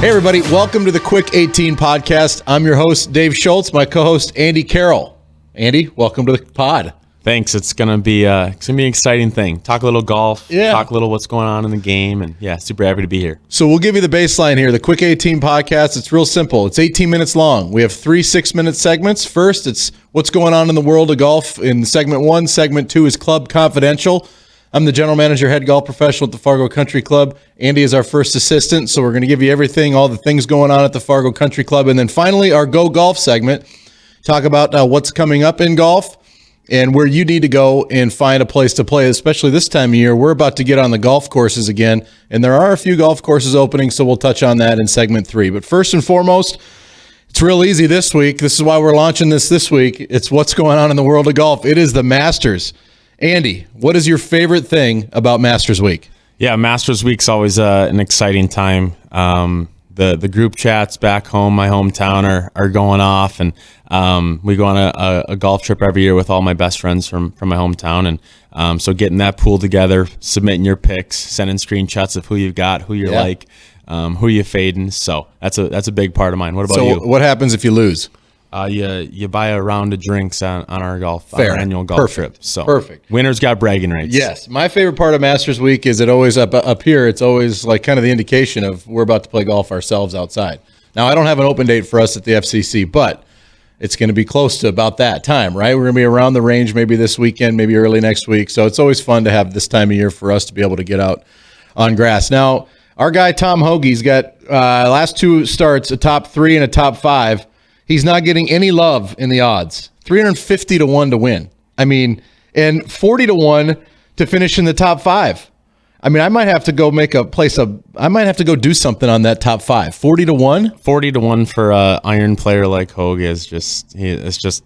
Hey, everybody. Welcome to the Quick 18 podcast. I'm your host, Dave Schultz, my co-host, Andy Carroll. Andy, welcome to the pod. Thanks. It's gonna be an exciting thing. Talk a little golf. Yeah. Talk a little what's going on in the game, and super happy to be here. So we'll give you the baseline here. The Quick 18 podcast, it's real simple. It's 18 minutes long. We have 3 6-minute segments. First, it's what's going on in the world of golf in segment 1. Segment 2 is Club Confidential. I'm the general manager, head golf professional at the Fargo Country Club. Andy is our first assistant, so we're going to give you everything, all the things going on at the Fargo Country Club. And then finally, our Go Golf segment. Talk about what's coming up in golf and where you need to go and find a place to play, especially this time of year. We're about to get on the golf courses again, and there are a few golf courses opening, so we'll touch on that in segment 3. But first and foremost, it's real easy this week. This is why we're launching this week. It's what's going on in the world of golf. It is the Masters. Andy, what is your favorite thing about Masters Week? Yeah, Masters Week's always an exciting time. The group chats back home, my hometown, are going off, and we go on a golf trip every year with all my best friends from my hometown, and so getting that pool together, submitting your picks, sending screenshots of who you've got, who you're like, who you fading. So that's a big part of mine. What about you? So what happens if you lose? You buy a round of drinks on our annual golf trip. So perfect. Winners got bragging rights. Yes. My favorite part of Masters Week is it always up here. It's always like kind of the indication of we're about to play golf ourselves outside. Now, I don't have an open date for us at the FCC, but it's going to be close to about that time, right? We're going to be around the range maybe this weekend, maybe early next week. So it's always fun to have this time of year for us to be able to get out on grass. Now, our guy Tom Hoagie's got last 2 starts, a top 3 and a top 5. He's not getting any love in the odds. 350 to 1 to win. I mean, and 40 to 1 to finish in the top 5. I mean, I might have to go I might have to go do something on that top 5. 40 to 1? 40 to 1 for an iron player like Hoagie is just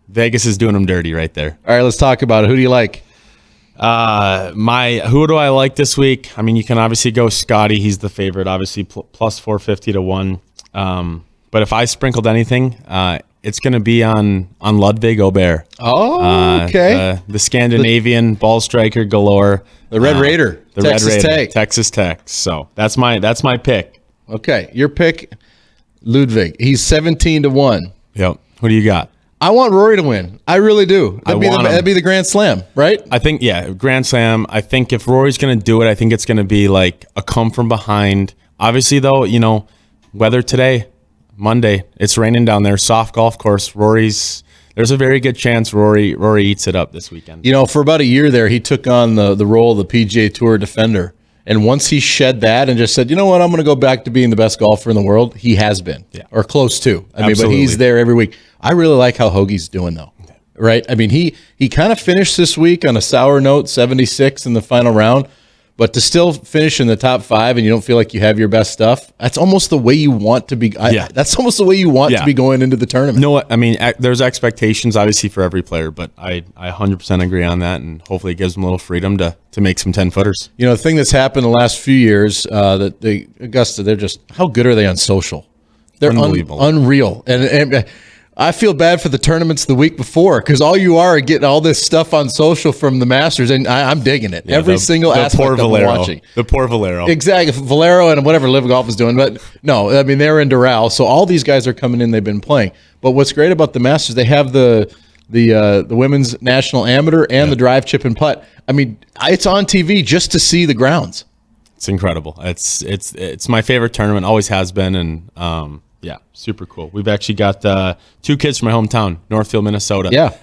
Vegas is doing him dirty right there. All right, let's talk about it. Who do you like? Who do I like this week? I mean, you can obviously go Scotty. He's the favorite, obviously plus 450 to 1. But if I sprinkled anything, it's going to be on Ludwig Aubert. Oh, okay. The Scandinavian ball striker galore. The Red Raider. Texas Tech. So that's my pick. Okay, your pick, Ludwig. He's 17 to 1. Yep. Who do you got? I want Rory to win. I really do. That'd be the Grand Slam, right? I think, Grand Slam. I think if Rory's going to do it, I think it's going to be like a come from behind. Obviously, though, weather today, Monday, it's raining down there, soft golf course. There's a very good chance Rory eats it up this weekend. For about a year there, he took on the role of the PGA Tour defender. And once he shed that and just said, you know what, I'm going to go back to being the best golfer in the world, he has been, or close to. But he's there every week. I really like how Hoagie's doing, though, right? I mean, he kind of finished this week on a sour note, 76 in the final round. But to still finish in the top 5 and you don't feel like you have your best stuff, that's almost the way you want to be. That's almost the way you want to be going into the tournament. No, I mean, there's expectations, obviously, for every player, but I 100% agree on that, and hopefully it gives them a little freedom to make some 10-footers. The thing that's happened the last few years, that the Augusta, they're just, how good are they on social? They're unbelievable. Unreal. And I feel bad for the tournaments the week before because all you are getting all this stuff on social from the Masters, and I'm digging it. Every single aspect I'm watching. The poor Valero. Exactly. Valero and whatever Live Golf is doing. But no, I mean, they're in Doral, so all these guys are coming in. They've been playing. But what's great about the Masters, they have the Women's National Amateur and the Drive, Chip, and Putt. I mean, it's on TV just to see the grounds. It's incredible. It's my favorite tournament, always has been, and super cool. We've actually got 2 kids from my hometown, Northfield, Minnesota.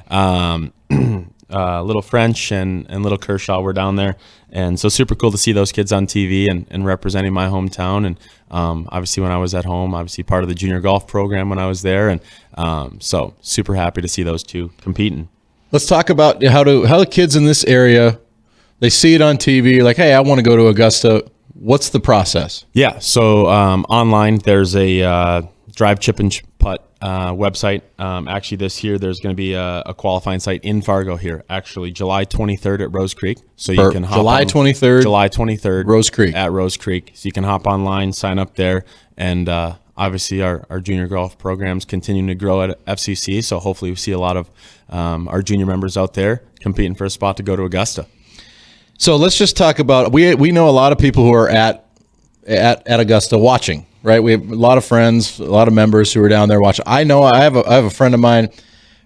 Little French and little Kershaw were down there. And so super cool to see those kids on TV and representing my hometown. And obviously when I was at home, obviously part of the junior golf program when I was there. And so super happy to see those 2 competing. Let's talk about how the kids in this area, they see it on TV, like, hey, I want to go to Augusta. What's the process? Yeah, so online there's a Drive, Chip, and Putt website. Actually, this year there's going to be a qualifying site in Fargo here. Actually, July 23rd at Rose Creek. So you can hop July 23rd, Rose Creek. At Rose Creek. So you can hop online, sign up there, and obviously our junior golf program's continuing to grow at FCC. So hopefully we see a lot of our junior members out there competing for a spot to go to Augusta. So let's just talk about we know a lot of people who are at Augusta watching. right? We have a lot of friends, a lot of members who are down there watching. I know I have a friend of mine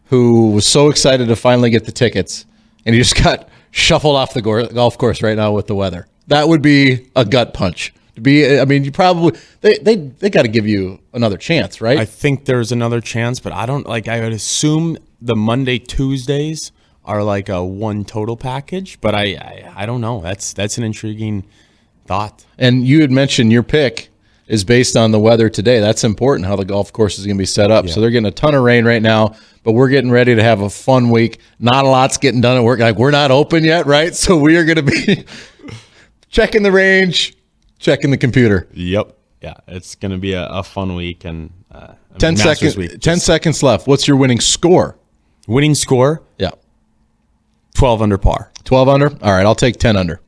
who was so excited to finally get the tickets, and he just got shuffled off the golf course right now with the weather. That would be a gut punch. You probably they got to give you another chance, right? I think there's another chance, but I don't I would assume the Monday Tuesdays are like a one total package, but I don't know. That's an intriguing thought. And you had mentioned your pick is based on the weather today. That's important, how the golf course is going to be set up. Yeah. So they're getting a ton of rain right now, but we're getting ready to have a fun week. Not a lot's getting done at work. We're not open yet, right? So we are going to be checking the range, checking the computer. Yep. Yeah, it's going to be a fun week. And 10 seconds left. What's your winning score? Winning score? Yeah. 12 under par. 12 under? All right, I'll take 10 under.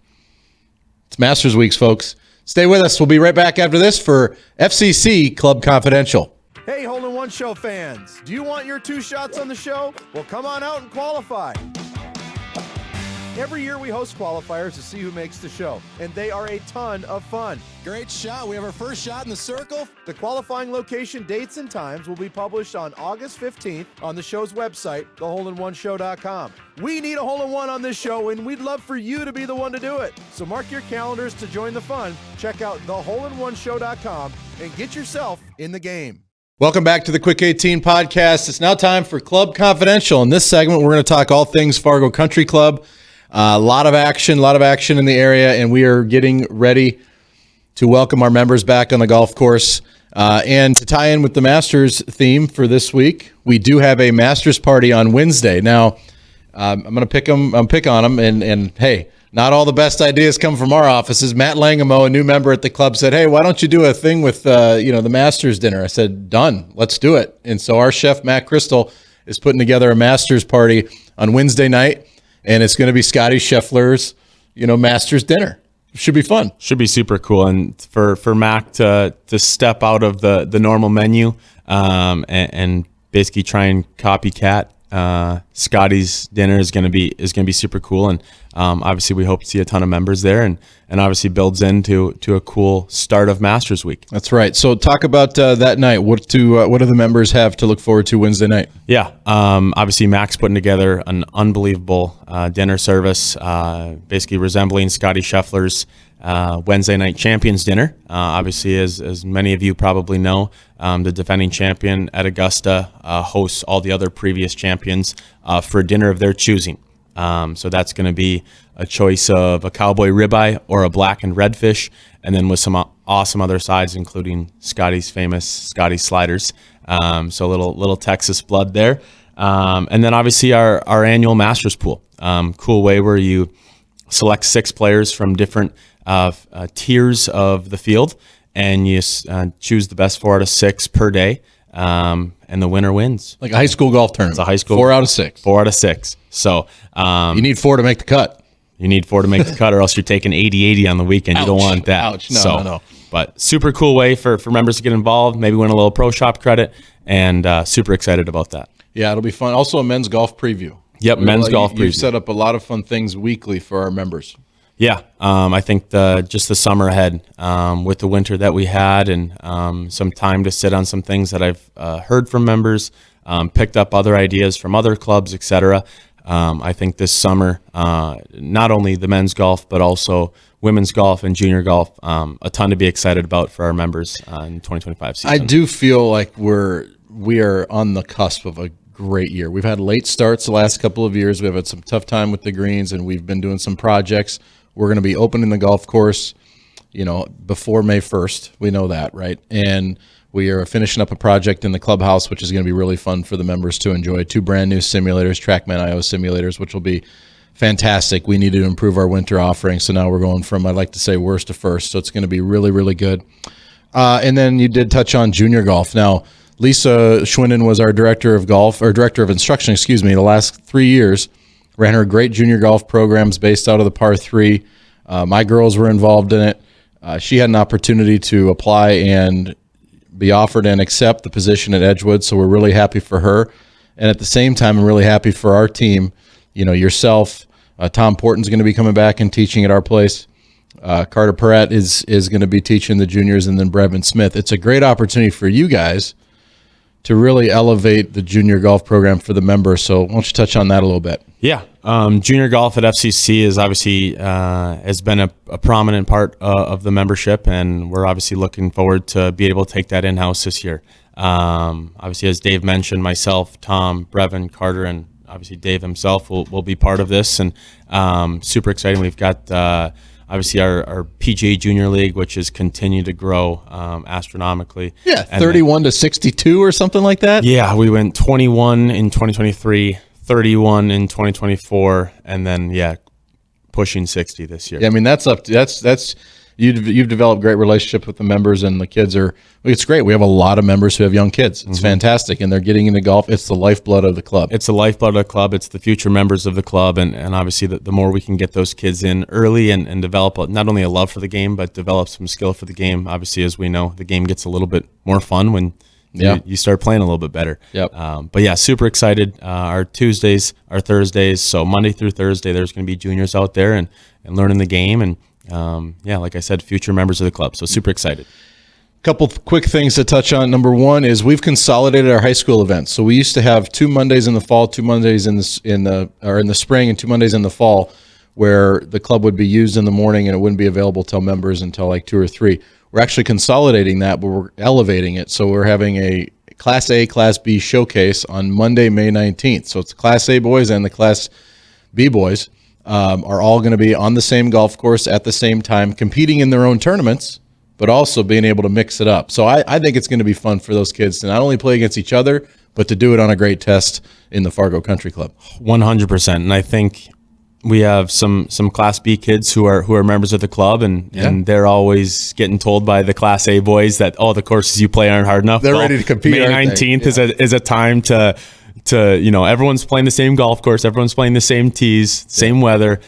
It's Masters Weeks, folks. Stay with us. We'll be right back after this for FCC Club Confidential. Hey, Hole in One Show fans. Do you want your 2 shots on the show? Well, come on out and qualify. Every year we host qualifiers to see who makes the show, and they are a ton of fun. Great shot. We have our first shot in the circle. The qualifying location, dates, and times will be published on August 15th on the show's website, theholeinoneshow.com. We need a hole-in-one on this show, and we'd love for you to be the one to do it. So mark your calendars to join the fun. Check out theholeinoneshow.com and get yourself in the game. Welcome back to the Quick 18 podcast. It's now time for Club Confidential. In this segment, we're going to talk all things Fargo Country Club. A lot of action in the area, and we are getting ready to welcome our members back on the golf course. And to tie in with the Masters theme for this week, we do have a Masters party on Wednesday. Now, I'm going to pick on them, and hey, not all the best ideas come from our offices. Matt Langamo, a new member at the club, said, hey, why don't you do a thing with the Masters dinner? I said, done, let's do it. And so our chef, Matt Crystal, is putting together a Masters party on Wednesday night. And it's going to be Scotty Scheffler's, Masters dinner. Should be fun. Should be super cool. And for Mac to step out of the normal menu and basically try and copycat Scotty's dinner is going to be super cool. And obviously we hope to see a ton of members there, and obviously builds into a cool start of Masters Week. That's right. So talk about that night. What do the members have to look forward to Wednesday night? Yeah. Obviously Mac's putting together an unbelievable dinner service, basically resembling Scotty Scheffler's Wednesday night champions dinner. Obviously, as many of you probably know, the defending champion at Augusta hosts all the other previous champions for a dinner of their choosing. So that's going to be a choice of a cowboy ribeye or a black and red fish, and then with some awesome other sides, including Scotty's famous Scotty sliders. So a little Texas blood there. And then obviously our annual Masters pool. Cool way where you select 6 players from different tiers of the field, and you choose the best 4 out of 6 per day, and the winner wins. Like a high school golf tournament. It's a high school 4 out of 6. 4 out of 6. So you need 4 to make the cut. You need 4 to make the cut, or else you're taking 80-80 on the weekend. Ouch. You don't want that. Ouch. No. But super cool way for members to get involved, maybe win a little pro shop credit, and super excited about that. Yeah, it'll be fun. Also a men's golf preview. Yep, men's golf preview. You've set up a lot of fun things weekly for our members. Yeah, I think just the summer ahead with the winter that we had, and some time to sit on some things that I've heard from members, picked up other ideas from other clubs, etc. I think this summer, not only the men's golf, but also women's golf and junior golf, a ton to be excited about for our members in 2025 season. I do feel like we are on the cusp of a great year. We've had late starts the last couple of years. We've had some tough time with the greens, and we've been doing some projects. We're going to be opening the golf course, before May 1st. We know that, right? And we are finishing up a project in the clubhouse, which is going to be really fun for the members to enjoy. 2 brand new simulators, TrackMan IO simulators, which will be fantastic. We need to improve our winter offering. So now we're going from, I'd like to say, worst to first. So it's going to be really, really good. And then you did touch on junior golf. Now, Lisa Schwinden was our director of instruction, the last 3 years. Ran her great junior golf programs based out of the par 3. My girls were involved in it. She had an opportunity to apply and be offered and accept the position at Edgewood, so we're really happy for her. And at the same time, I'm really happy for our team. Yourself, Tom Porton's going to be coming back and teaching at our place. Carter Perrett is going to be teaching the juniors, and then Brevin Smith. It's a great opportunity for you guys to really elevate the junior golf program for the members. So why don't you touch on that a little bit? Yeah. Junior golf at FCC is obviously has been a prominent part of the membership, and we're obviously looking forward to be able to take that in-house this year. Obviously, as Dave mentioned, myself, Tom, Brevin, Carter, and obviously Dave himself will be part of this, and super exciting. We've got obviously our PGA Junior League, which has continued to grow astronomically. Yeah, And 31 to 62 or something like that. yeah, we went 21 in 2023, 31 in 2024, and then pushing 60 this year. Yeah, I mean that's you've developed great relationship with the members, and the kids are. It's great. We have a lot of members who have young kids. It's fantastic, and they're getting into golf. It's the lifeblood of the club. It's the lifeblood of the club. It's the future members of the club, and obviously the more we can get those kids in early and develop not only a love for the game, but develop some skill for the game. Obviously, as we know, the game gets a little bit more fun when you start playing a little bit better. Yep. But yeah, super excited. Our Tuesdays, our Thursdays, so Monday through Thursday, there's going to be juniors out there and learning the game, and like I said, future members of the club. So super excited. Couple quick things to touch on. Number one is we've consolidated our high school events. So we used to have 2 Mondays in the fall, 2 Mondays in the spring, and 2 Mondays in the fall, where the club would be used in the morning and it wouldn't be available to members until like 2 or 3. We're actually consolidating that, but we're elevating it. So we're having a Class A, Class B showcase on Monday, May 19th. So it's the Class A boys and the Class B boys are all going to be on the same golf course at the same time, competing in their own tournaments, but also being able to mix it up. So I think it's going to be fun for those kids to not only play against each other, but to do it on a great test in the Fargo Country Club. 100%. And I think we have some Class B kids who are members of the club, and they're always getting told by the Class A boys that, the courses you play aren't hard enough. They're ready to compete. May 19th is a time to everyone's playing the same golf course, everyone's playing the same tees, same weather,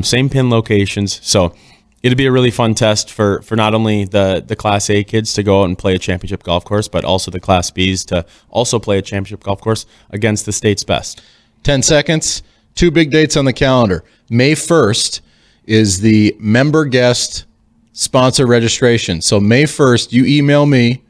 same pin locations. So it'll be a really fun test for not only the Class A kids to go out and play a championship golf course, but also the Class Bs to also play a championship golf course against the state's best. 10 seconds. 2 big dates on the calendar. May 1st is the member guest sponsor registration. So May 1st, you email me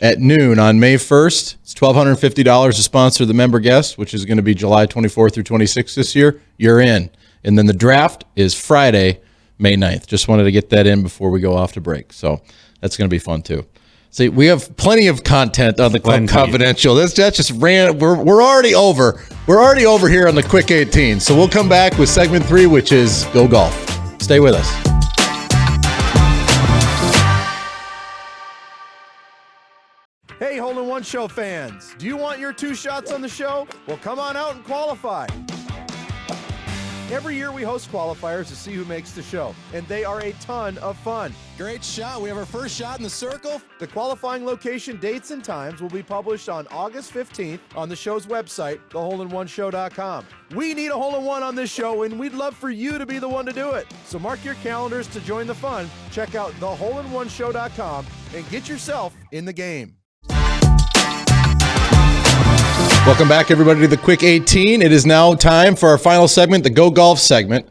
at noon on May 1st. It's $1,250 to sponsor the member guest, which is going to be July 24th through 26th this year. You're in. And then the draft is Friday, May 9th. Just wanted to get that in before we go off to break. So that's going to be fun too. See, we have plenty of content on the Club Confidential. That just ran. We're already over. We're already over here on the Quick 18. So we'll come back with segment 3, which is Go Golf. Stay with us. Hey, Hole in One Show fans, do you want your 2 shots on the show? Well, come on out and qualify. Every year we host qualifiers to see who makes the show, and they are a ton of fun. Great shot. We have our first shot in the circle. The qualifying location, dates, and times will be published on August 15th on the show's website, theholeinoneshow.com. We need a hole-in-one on this show, and we'd love for you to be the one to do it. So mark your calendars to join the fun. Check out theholeinoneshow.com and get yourself in the game. Welcome back, everybody, to the Quick 18. It is now time for our final segment, the Go Golf segment.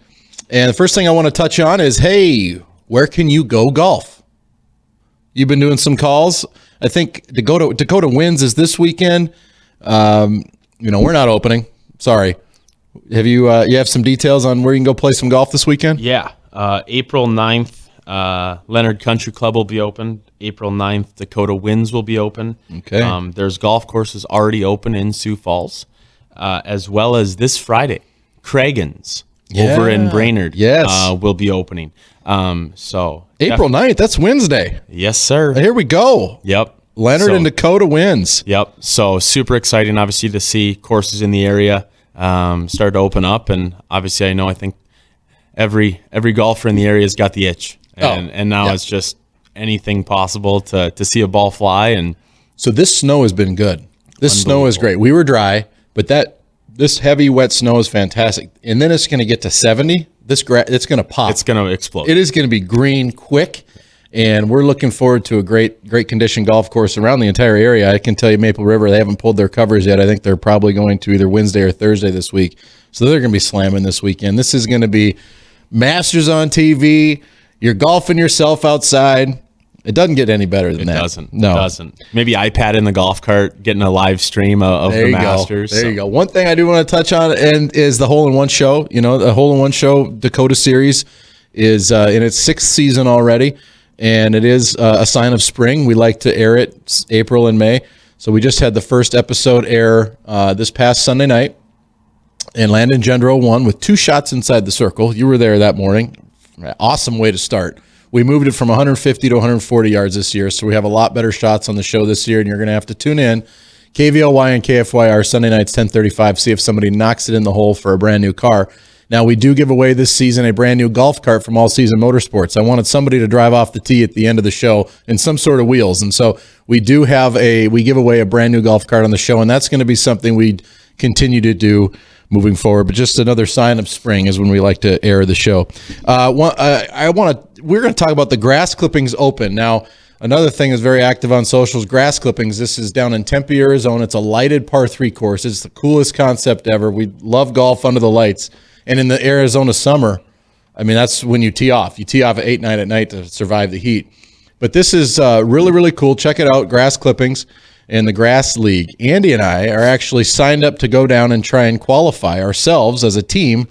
And the first thing I want to touch on is, hey, where can you go golf? You've been doing some calls. I think Dakota Winds is this weekend. We're not opening. Sorry. Have you have some details on where you can go play some golf this weekend? Yeah. April 9th, Leonard Country Club will be open. April 9th, Dakota Winds will be open. Okay. There's golf courses already open in Sioux Falls, as well as this Friday, Craigan's over in Brainerd will be opening. So April 9th, that's Wednesday. Yes, sir. Here we go. Yep. Leonard and Dakota Winds. Yep. So super exciting, obviously, to see courses in the area start to open up. And obviously, I think every golfer in the area has got the itch. And now it's just anything possible to see a ball fly. And so this snow has been good. This snow is great. We were dry, but this heavy, wet snow is fantastic. And then it's going to get to 70. It's going to pop. It's going to explode. It is going to be green quick. And we're looking forward to a great condition golf course around the entire area. I can tell you Maple River, they haven't pulled their covers yet. I think they're probably going to either Wednesday or Thursday this week. So they're going to be slamming this weekend. This is going to be Masters on TV. You're golfing yourself outside. It doesn't get any better than that. It doesn't. No. It doesn't. Maybe iPad in the golf cart, getting a live stream of the Masters. There you go. One thing I do want to touch on is the Hole-in-One show. You know, the Hole-in-One show Dakota Series is in its 6th season already, and it is a sign of spring. We like to air it April and May. So we just had the first episode air this past Sunday night, and Landon Gendro won with 2 shots inside the circle. You were there that morning. Awesome way to start. We moved it from 150 to 140 yards this year, so we have a lot better shots on the show this year, and you're going to have to tune in. KVLY and KFYR, Sunday nights, 10:35, see if somebody knocks it in the hole for a brand new car. Now, we do give away this season a brand new golf cart from All Season Motorsports. I wanted somebody to drive off the tee at the end of the show in some sort of wheels, and so we give away a brand new golf cart on the show, and that's going to be something we continue to do moving forward. But just another sign of spring is when we like to air the show. We're going to talk about the Grass Clippings Open. Now, another thing is very active on socials, Grass Clippings. This is down in Tempe, Arizona. It's a lighted par 3 course. It's the coolest concept ever. We love golf under the lights. And in the Arizona summer, I mean, that's when you tee off. You tee off at 8, 9 at night to survive the heat. But this is really, really cool. Check it out, Grass Clippings and the Grass League. Andy and I are actually signed up to go down and try and qualify ourselves as a team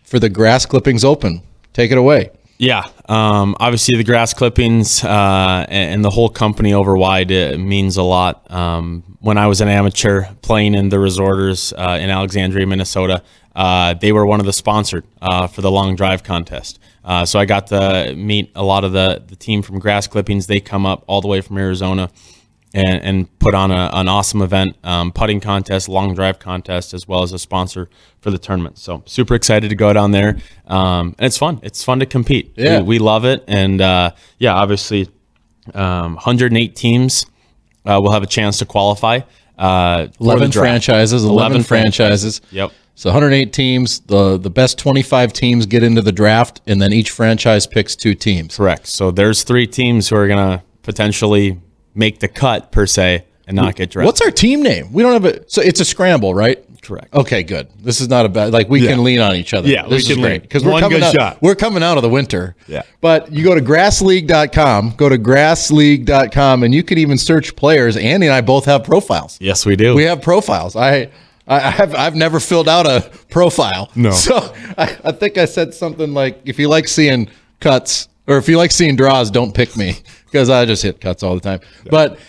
for the Grass Clippings Open. Take it away. Yeah, obviously the Grass Clippings and the whole company overwide means a lot. When I was an amateur playing in the resorters in Alexandria, Minnesota, they were one of the sponsored for the long drive contest. So I got to meet a lot of the team from Grass Clippings. They come up all the way from Arizona and put on an awesome event, putting contest, long drive contest, as well as a sponsor for the tournament. So super excited to go down there. And it's fun. It's fun to compete. Yeah. We love it. And obviously 108 teams will have a chance to qualify. 11 franchises. Yep. So 108 teams, the best 25 teams get into the draft, and then each franchise picks 2 teams. Correct. So there's 3 teams who are going to potentially make the cut per se and not get drafted. What's our team name? We don't have a. So it's a scramble, right? Correct. Okay, good. This is not a bad. Like we can lean on each other. Yeah, this we is can great lean. because One good shot. We're coming out of the winter. Yeah. But you go to grassleague.com. Go to grassleague.com, and you can even search players. Andy and I both have profiles. Yes, we do. We have profiles. I've never filled out a profile. No. So I think I said something like, if you like seeing cuts or if you like seeing draws, don't pick me, because I just hit cuts all the time. Yeah. But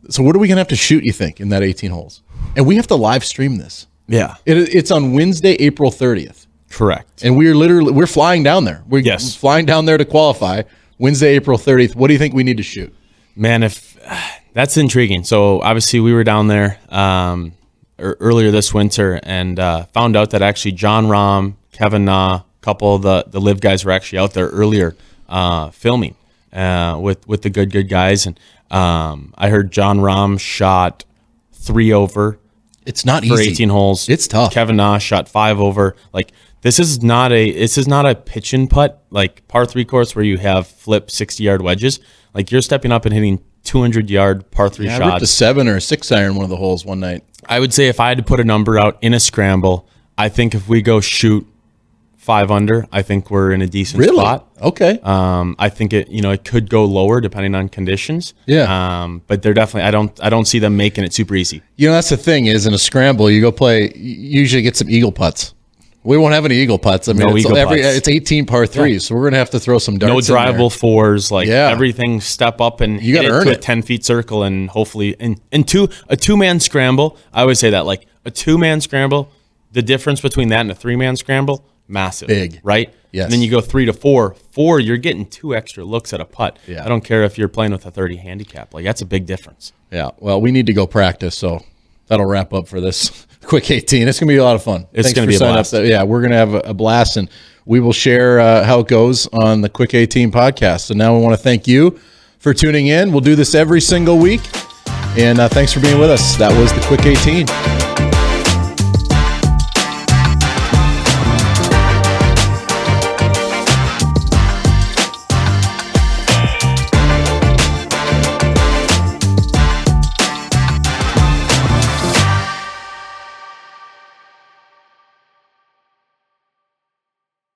so what are we going to have to shoot, you think, in that 18 holes? And we have to live stream this. Yeah. It's on Wednesday, April 30th. Correct. And we're flying down there. We're flying down there to qualify Wednesday, April 30th. What do you think we need to shoot? Man, if that's intriguing. So obviously we were down there earlier this winter and found out that actually John Rahm, Kevin Na, a couple of the live guys were actually out there earlier filming with the good guys. And I heard John Rahm shot 3 over. It's not for easy. 18 holes. It's tough. Kevin Na shot 5 over. Like this is not a pitch and putt like par 3 course where you have flip 60-yard wedges. Like you're stepping up and hitting 200-yard par 3 shots. I ripped a 7 or a 6 iron one of the holes one night. I would say if I had to put a number out in a scramble, I think if we go shoot 5 under, I think we're in a decent spot. Okay. I think it could go lower depending on conditions. Yeah. But they're definitely I don't see them making it super easy. That's the thing is in a scramble you go play. You usually get some eagle putts. We won't have any eagle putts. I mean, it's 18 par 3s, so we're gonna have to throw some darts. No drivable 4s, like everything. Step up and you got to earn it to a 10-feet circle, and hopefully, a 2-man scramble. I always say that, like a 2-man scramble, the difference between that and a 3-man scramble, massive, big, right? Yes. And then you go 3 to 4. 4, you're getting 2 extra looks at a putt. Yeah. I don't care if you're playing with a 30 handicap. Like that's a big difference. Yeah. Well, we need to go practice, so that'll wrap up for this quick 18. It's going to be a lot of fun. It's going to be a blast. Yeah, we're going to have a blast, and we will share how it goes on the Quick 18 podcast. So now we want to thank you for tuning in. We'll do this every single week, and thanks for being with us. That was the Quick 18.